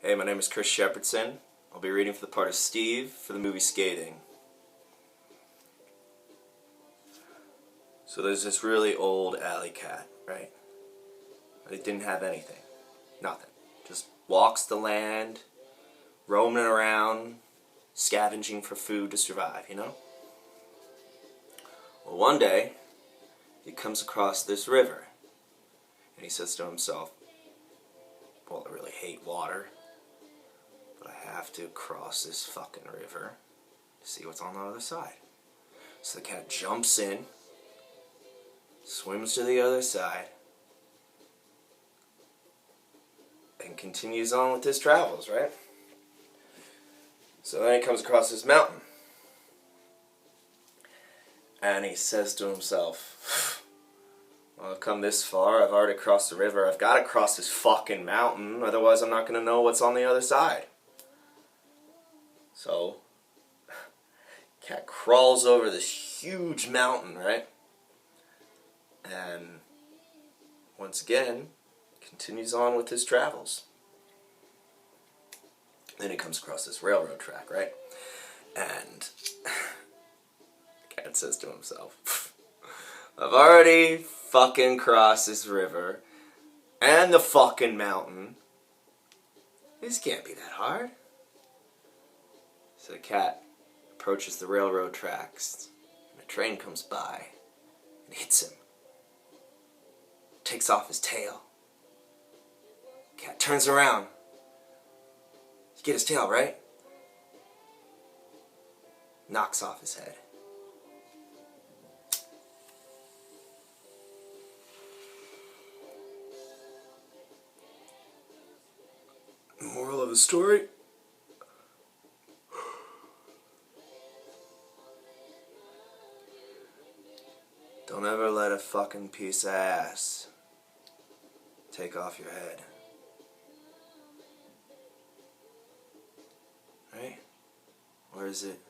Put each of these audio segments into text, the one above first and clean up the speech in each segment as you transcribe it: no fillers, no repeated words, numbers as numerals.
Hey, my name is Chris Shepardson. I'll be reading for the part of Steve for the movie Scathing. So there's this really old alley cat, right? It didn't have anything. Nothing. Just walks the land, roaming around, scavenging for food to survive, you know? Well, one day, he comes across this river, and he says to himself, well, I really hate water, but I have to cross this fucking river to see what's on the other side. So the cat jumps in, swims to the other side, and continues on with his travels, right? So then he comes across this mountain, and he says to himself, well, I've come this far, I've already crossed the river, I've got to cross this fucking mountain, otherwise I'm not going to know what's on the other side. So, cat crawls over this huge mountain, right? And once again, continues on with his travels. Then he comes across this railroad track, right? And the cat says to himself, I've already fucking crossed this river and the fucking mountain. This can't be that hard. So the cat approaches the railroad tracks, and a train comes by and hits him. Takes off his tail. Cat turns around. You get his tail, right? Knocks off his head. Moral of the story? Don't ever let a fucking piece of ass take off your head. Right? Or is it?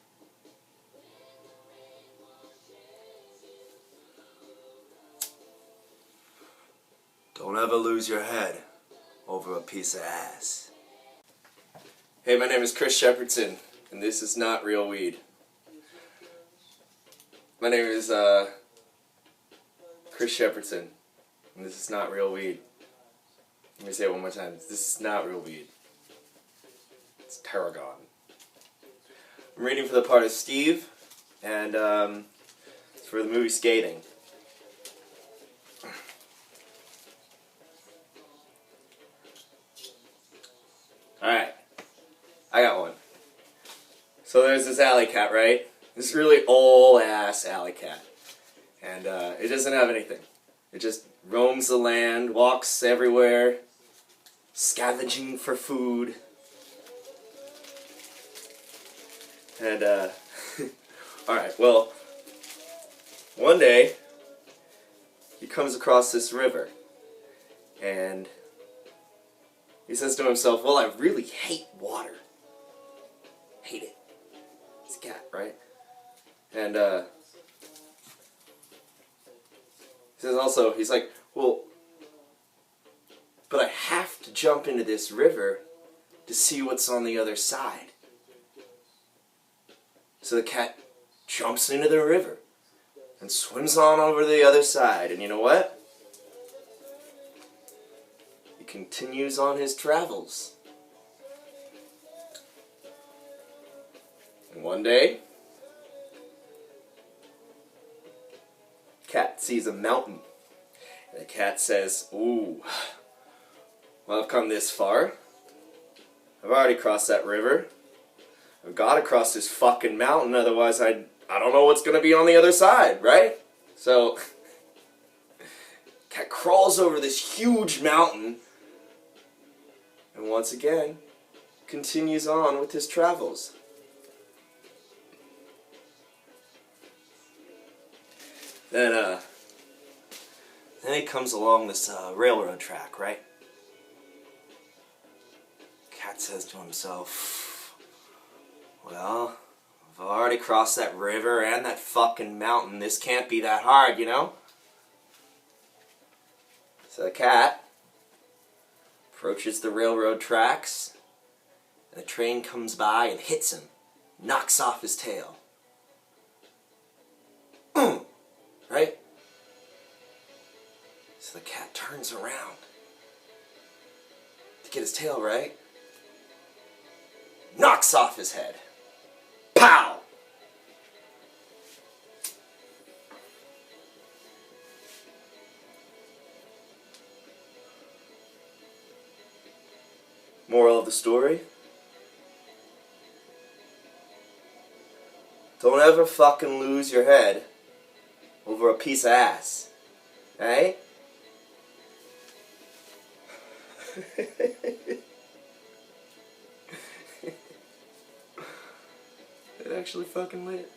Don't ever lose your head over a piece of ass. Hey, my name is Chris Shepardson, and this is not real weed. My name is, Chris Shepardson, and this is not real weed. Let me say it one more time. This is not real weed. It's tarragon. I'm reading for the part of Steve, and it's for the movie Scathing. Alright, I got one. So there's this alley cat, right? This really old ass alley cat. And it doesn't have anything. It just roams the land, walks everywhere, scavenging for food. And, alright, well, one day, he comes across this river, and he says to himself, well, I really hate water. Hate it. It's a cat, right? And, he says also, he's like, well, but I have to jump into this river to see what's on the other side. So the cat jumps into the river and swims on over to the other side. And you know what? He continues on his travels. And one day, cat sees a mountain. And the cat says, ooh, well, I've come this far. I've already crossed that river. I've got to cross this fucking mountain, otherwise I don't know what's going to be on the other side, right? So, cat crawls over this huge mountain, and once again, continues on with his travels. Then he comes along this railroad track, right? Cat says to himself, well, I've already crossed that river and that fucking mountain. This can't be that hard, you know? So the cat approaches the railroad tracks, And the train comes by and hits him, knocks off his tail. Right? So the cat turns around to get his tail right, knocks off his head. Pow! Moral of the story? Don't ever fucking lose your head over a piece of ass. Right? It actually fucking lit.